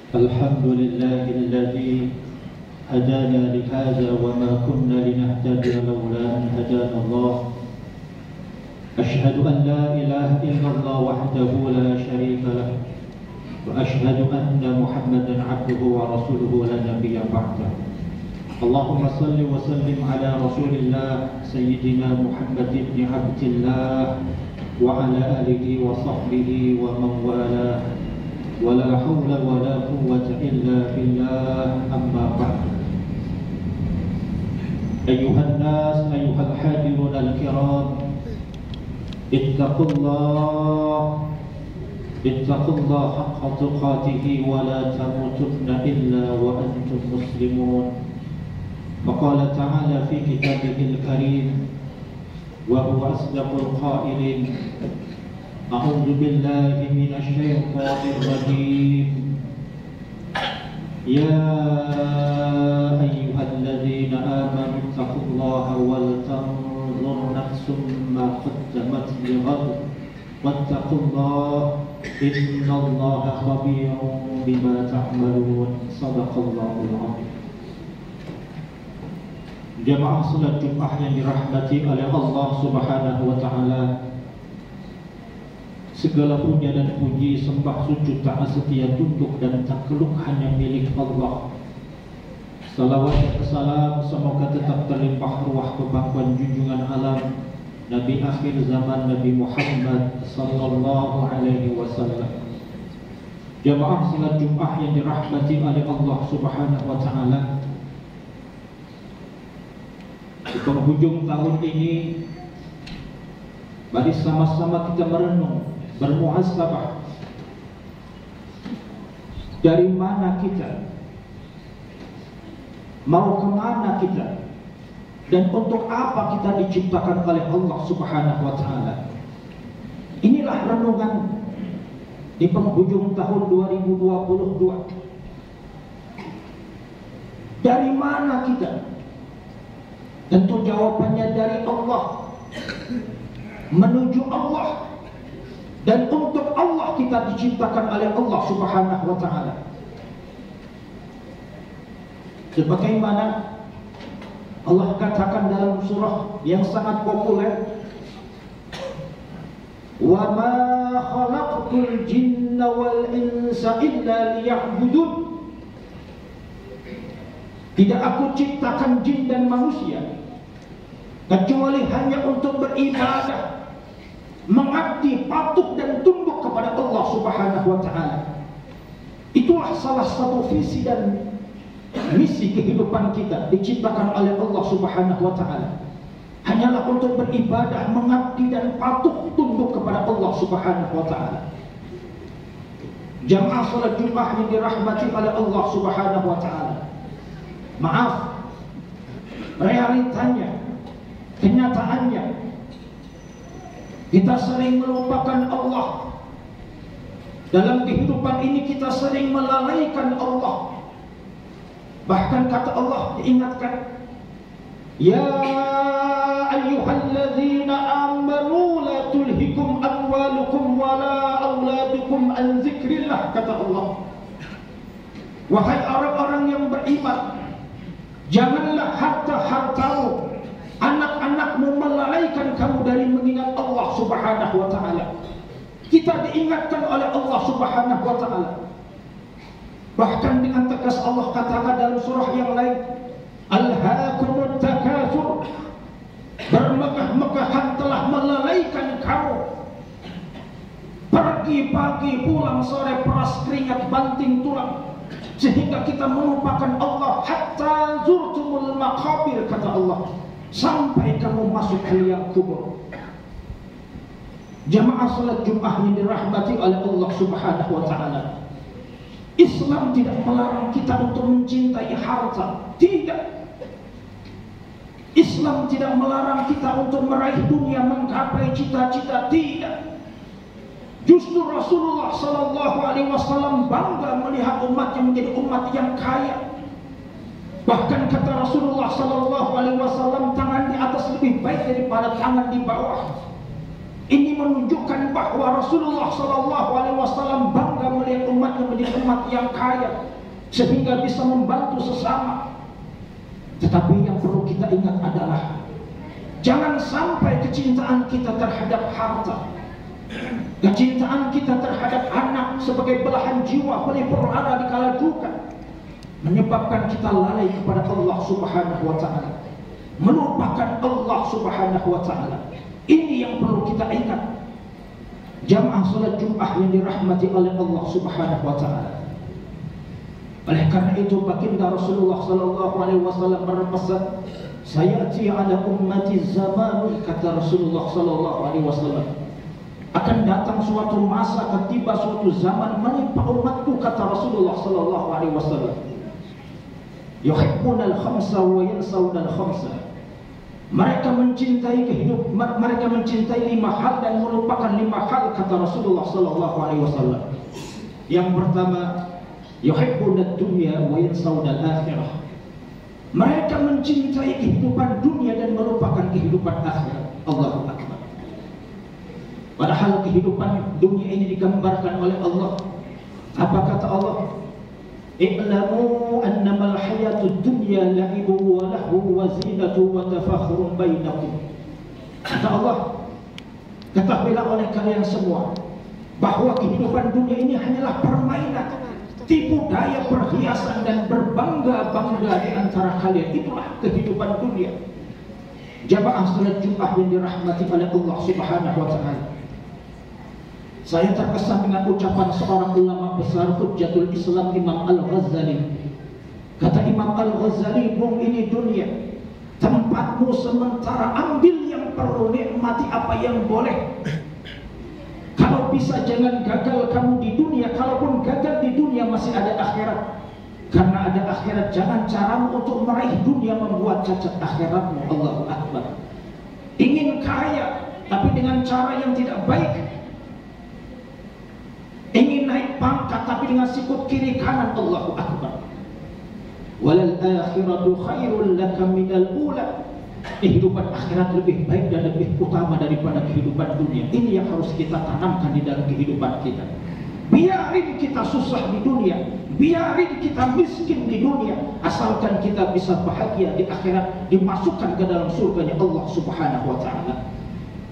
الحمد لله الذي هدانا لهذا وما كنا لنهتدي لولا أن هدانا الله. أشهد أن لا إله إلا الله وحده لا شريك له، وأشهد أن محمدا عبده ورسوله لا نبي بعده. اللهم صل وسلم على رسول الله سيدنا محمد بن عبد الله وعلى آله وصحبه ومن والاه، ولا حول ولا قوة إلا بالله. أما بعد، أيها الناس، أيها الحاضرون الكرام، اتقوا الله حق تقاته ولا تموتن إلا وأنتم مسلمون. وقال تعالى في كتابه الكريم وهو أصدق القائلين: أعوذ بالله من الشيطان الرجيم. يا أيها الذين آمنوا اتقوا الله ولتنظر نفس ما قدمت لغد واتقوا الله إن الله خبير بما تعملون. صدق الله العظيم. Jamaah salat Jumat yang dirahmati oleh Allah Subhanahu wa taala, segala puja dan puji, sembah sujud taat setia tunduk dan takluk hanya milik Allah. Salawat dan salam semoga tetap terlimpah ruah kebanggaan junjungan alam Nabi akhir zaman Nabi Muhammad sallallahu alaihi wasallam. Jamaah salat Jumat yang dirahmati oleh Allah Subhanahu wa taala, di penghujung tahun ini mari sama-sama kita merenung, bermuhasabah. Dari mana kita? Mau kemana kita? Dan untuk apa kita diciptakan oleh Allah Subhanahu wa ta'ala? Inilah renungan di penghujung tahun 2022. Dari mana kita? Tentu jawabannya dari Allah, menuju Allah, dan untuk Allah kita diciptakan oleh Allah Subhanahu wa ta'ala. Sebagaimana Allah katakan dalam surah yang sangat populer, "Wa ma khalaqtul jinna wal insa illa liya'budun." Tidak aku ciptakan jin dan manusia kecuali hanya untuk beribadah, mengabdi, patuh dan tunduk kepada Allah Subhanahu wa ta'ala. Itulah salah satu visi dan misi kehidupan kita, diciptakan oleh Allah Subhanahu wa ta'ala. Hanyalah untuk beribadah, mengabdi dan patuh tunduk kepada Allah Subhanahu wa ta'ala. Jamaah salat Jumat yang dirahmati oleh Allah Subhanahu wa ta'ala, maaf, realitanya, kenyataannya, kita sering melupakan Allah. Dalam kehidupan ini kita sering melalaikan Allah. Bahkan kata Allah diingatkan, "Ya ayyuhalladzina amanu la tulhikum amwalukum wala auladukum an zikrillah." Kata Allah, wahai orang-orang yang beriman, janganlah harta-hartamu, anak-anakmu melalaikan kamu dari mengingat Allah Subhanahu wa ta'ala. Kita diingatkan oleh Allah Subhanahu wa ta'ala. Bahkan dengan tegas Allah katakan dalam surah yang lain, "Alhaakumut takatsur." Bermegah-megahan telah melalaikan kamu. Pergi pagi, pulang sore, peras keringat, banting tulang, sehingga kita melupakan Allah. Hatta zurtumul maqabir, kata Allah, sampai kamu masuk ke liang kubur. Jamaah salat Jumat yang dirahmati oleh Allah Subhanahu wa ta'ala, Islam tidak melarang kita untuk mencintai harta. Tidak. Islam tidak melarang kita untuk meraih dunia, menggapai cita-cita. Tidak. Justru Rasulullah sallallahu alaihi wasallam bangga melihat umatnya menjadi umat yang kaya. Bahkan kata Rasulullah sallallahu alaihi wasallam, tangan di atas lebih baik daripada tangan di bawah. Ini menunjukkan bahwa Rasulullah SAW bangga melihat umatnya menjadi umat yang kaya sehingga bisa membantu sesama. Tetapi yang perlu kita ingat adalah jangan sampai kecintaan kita terhadap harta, kecintaan kita terhadap anak sebagai belahan jiwa, pelipur ada di kala duka, menyebabkan kita lalai kepada Allah Subhanahu wa Ta'ala, melupakan Allah Subhanahu wa Ta'ala. Ini yang perlu kita ingat. Jamaah salat Jumat yang dirahmati oleh Allah Subhanahu wa Ta'ala. Oleh karena itu baginda Rasulullah sallallahu alaihi wasallam berpesan, "Sayati ala ummati zamanun," kata Rasulullah sallallahu alaihi wasallam, akan datang suatu masa, ketiba suatu zaman menimpa umatku, kata Rasulullah sallallahu alaihi wasallam, yuhibbuna al-khamsa wa yansawna al-khamsa. Mereka mencintai mereka mencintai 5 hal dan melupakan 5 hal, kata Rasulullah sallallahu alaihi wasallam. Yang pertama, yuhibbuna ad-dunya wa yansawna al-akhirah. Mereka mencintai kehidupan dunia dan melupakan kehidupan akhirat. Allahu akbar. Padahal kehidupan dunia ini digambarkan oleh Allah. Apa kata Allah? I'lamu annamal hayatud dunya la'ibun wa lahu wa zinatu wa tafakhurun bainakum. Kata Allah, ketahuilah oleh kalian semua bahwa kehidupan dunia ini hanyalah permainan, tipu daya, perhiasan dan berbangga-bangga di antara kalian. Itulah kehidupan dunia. Jamaah salat Jumat yang dirahmati oleh Allah Subhanahu wa Ta'ala. Saya terkesan dengan ucapan seorang ulama besar Hujjatul Islam, Imam Al-Ghazali. Kata Imam Al-Ghazali, "Bung, ini dunia tempatmu sementara, ambil yang perlu, nikmati apa yang boleh. Kalau bisa jangan gagal kamu di dunia. Kalaupun gagal di dunia masih ada akhirat. Karena ada akhirat, jangan caramu untuk meraih dunia membuat cacat akhiratmu." Allahu akbar. Ingin kaya tapi dengan cara yang tidak baik. Ingin naik pangkat tapi dengan sikut kiri kanan. Allahu akbar. Walal akhiratu khairul laka minal ula. Kehidupan akhirat lebih baik dan lebih utama daripada kehidupan dunia. Ini yang harus kita tanamkan di dalam kehidupan kita. Biarin kita susah di dunia, biarin kita miskin di dunia, asalkan kita bisa bahagia di akhirat, dimasukkan ke dalam surganya Allah Subhanahu wa Ta'ala.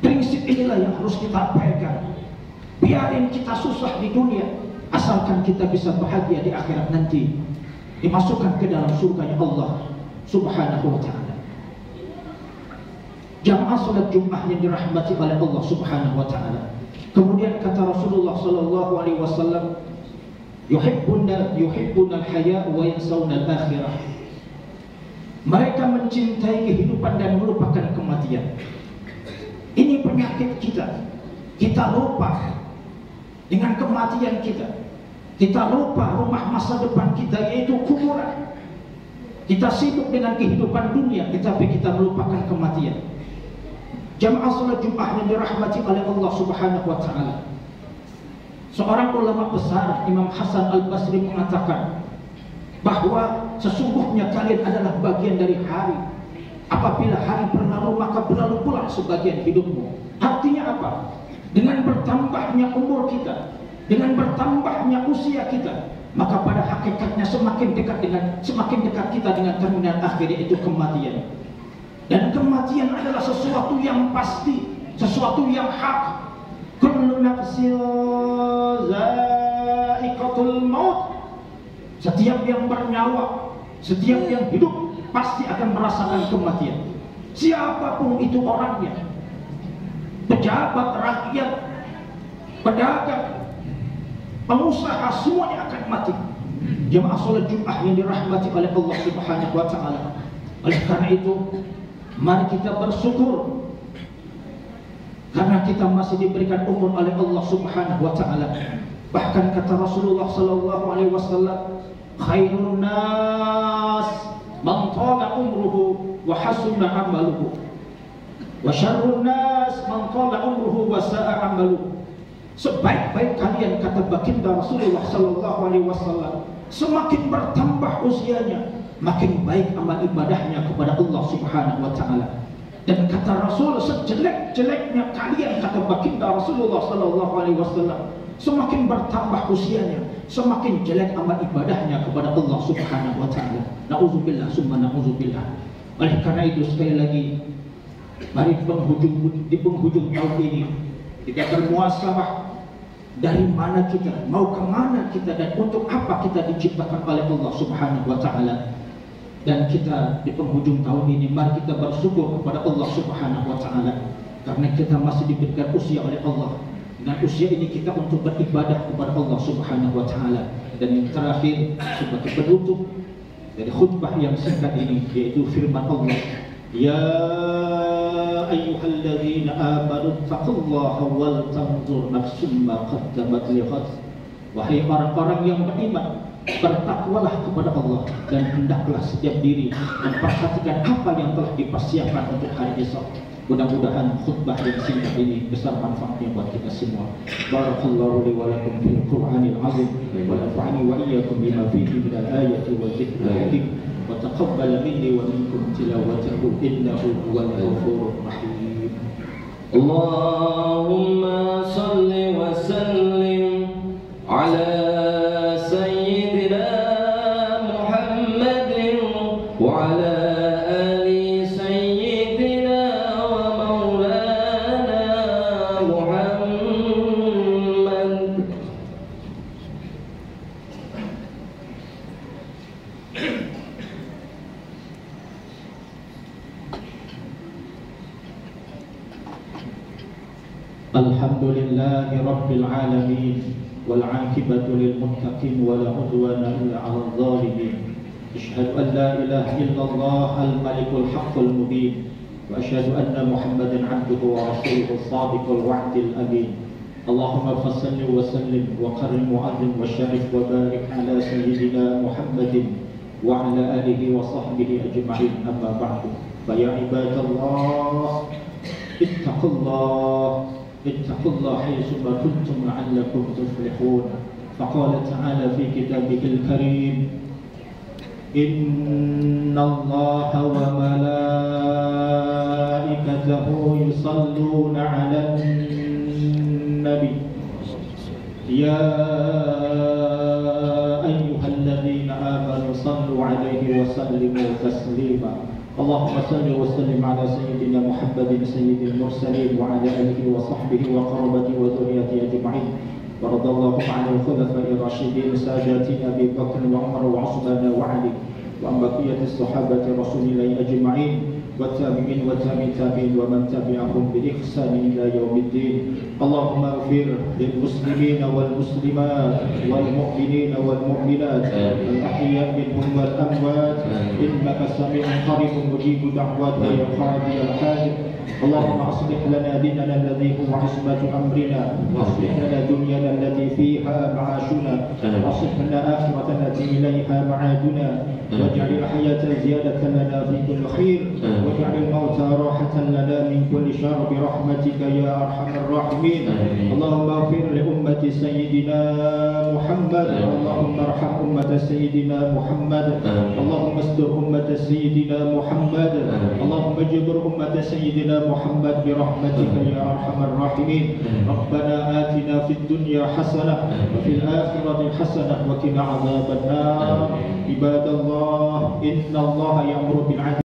Prinsip inilah yang harus kita pegang. Biarin kita susah di dunia, asalkan kita bisa bahagia di akhirat nanti, dimasukkan ke dalam surganya Allah Subhanahu wa Ta'ala. Jamaah salat Jumat yang dirahmati oleh Allah Subhanahu wa Ta'ala. Kemudian kata Rasulullah sallallahu alaihi wasallam, yuhibbuna al-haya wa yansawna al-akhirah. Mereka mencintai kehidupan dan melupakan kematian. Ini penyakit kita. Kita lupa dengan kematian kita. Kita lupa rumah masa depan kita, yaitu kuburan. Kita sibuk dengan kehidupan dunia, tetapi kita melupakan kematian. Jamaah salat Jumat yang dirahmati oleh Allah Subhanahu wa Ta'ala. Seorang ulama besar, Imam Hasan Al-Basri, mengatakan bahwa sesungguhnya kalian adalah bagian dari hari. Apabila hari berlalu, maka berlalu pula sebagian hidupmu. Artinya apa? Dengan bertambahnya umur kita, dengan bertambahnya usia kita, maka pada hakikatnya semakin dekat kita dengan terminal akhir, yaitu kematian. Dan kematian adalah sesuatu yang pasti, sesuatu yang hak. Kullu nafsin za'iqatul maut. Setiap yang bernyawa, setiap yang hidup pasti akan merasakan kematian. Siapapun itu orangnya, pejabat, rakyat, pedagang, pengusaha, semuanya akan mati. Jemaah salat Jumat yang dirahmati oleh Allah Subhanahu wa Ta'ala. Oleh karena itu, mari kita bersyukur karena kita masih diberikan umur oleh Allah Subhanahu wa Ta'ala. Bahkan kata Rasulullah sallallahu alaihi wasallam, khairun nas man tala umruhu wa hasuna amaluhu, wa syarrun nas man tala umruhu wa sa'a amaluhu. Sebaik-baik kalian, kata baginda Rasulullah sallallahu alaihi wasallam, semakin bertambah usianya, makin baik amal ibadahnya kepada Allah Subhanahu wa Ta'ala. Dan kata Rasul, sejelek-jeleknya kalian, kata baginda Rasulullah sallallahu alaihi wasallam, semakin bertambah usianya, semakin jelek amal ibadahnya kepada Allah Subhanahu wa taala. Nauzubillah summa nauzubillah. Oleh karena itu sekali lagi, mari di penghujung tahun ini kita bermuasabah, dari mana kita, mau ke mana kita, dan untuk apa kita diciptakan oleh Allah Subhanahu wa taala. Dan kita di penghujung tahun ini, mari kita bersyukur kepada Allah Subhanahu wa taala karena kita masih diberikan usia oleh Allah. Dengan usia ini kita untuk beribadah kepada Allah Subhanahu wa taala. Dan yang terakhir sebagai penutup dari khutbah yang singkat ini, yaitu firman Allah, ya ayyuhalladzina amanu taqullaha wal tanzur nafsum ma qaddamat lighad. Wahai orang-orang yang beriman, bertakwalah kepada Allah, dan hendaklah setiap diri memperhatikan apa yang telah dipersiapkan untuk hari esok. Mudah-mudahan khutbah yang singkat ini besar manfaatnya buat kita semua. Barakallahu li wa lakum fil Qur'anil azim wa nafa'ani wa iyyakum bima fihi minal ayati wa dzikril hakim wa taqabbal minni wa minkum tilawatahu innahu huwal ghafurur rahim. Allahumma salli wa sallim ala sayyidina Muhammadin wa ala Alhamdulillahi Rabbil Alamin wal 'aqibatu lil muttaqin wa la 'udwana illa 'alal zalimin. Asyhadu an la ilaha illallah al-malikul haqqul mubin wa asyhadu anna Muhammadan 'abduhu wa rasuluhu as-sadiqul wa'dil amin. Allahumma fassalli wa sallim wa karrim wa 'azzim wa syarif wa barik ala sayyidina Muhammadin wa ala alihi wa sahbihi ajma'in. Amma ba'du. Fa ya ibadallah ittaqullah اتقوا الله حيثما كنتم لعلكم تفلحون. فقال تعالى في كتابه الكريم إن الله وملائكته يصلون على النبي يا أيها الذين آمنوا صلوا عليه وسلموا تسليما. اللهم صل وسلم على سيدنا محمد سيد المرسلين وعلى آله وصحبه وقرابته وذريته أجمعين. ورضي الله عن الخلفاء الراشدين ساداتنا أبي بكر وعمر وعثمان وعلي وعن بقية الصحابة رسول الله أجمعين والتابعين والتابعين ومن تبعهم بإحسان إلى يوم الدين. اللهم اغفر للمسلمين والمسلمات والمؤمنين والمؤمنات الأحياء منهم والأموات إنك سميع قريب مجيب دعوات يا قاضي الحاجة. اللهم أصلح لنا ديننا الذي هو عصمة أمرنا وأصلح لنا دنيانا التي فيها معاشنا وأصلح لنا آخرتنا التي إليها معادنا واجعل الحياة زيادة لنا في كل خير واجعل الموت راحة لنا من كل شر برحمتك يا أرحم الراحمين. اللهم اغفر لأمة سيدنا محمد. اللهم ارحم أمة سيدنا محمد. اللهم استر أمة سيدنا محمد. اللهم اجبر أمة سيدنا محمد برحمتك يا أرحم الراحمين. ربنا آتنا في الدنيا حسنة وفي الآخرة حسنة وقنا عذاب النار. عباد الله إن الله يأمر بالعدل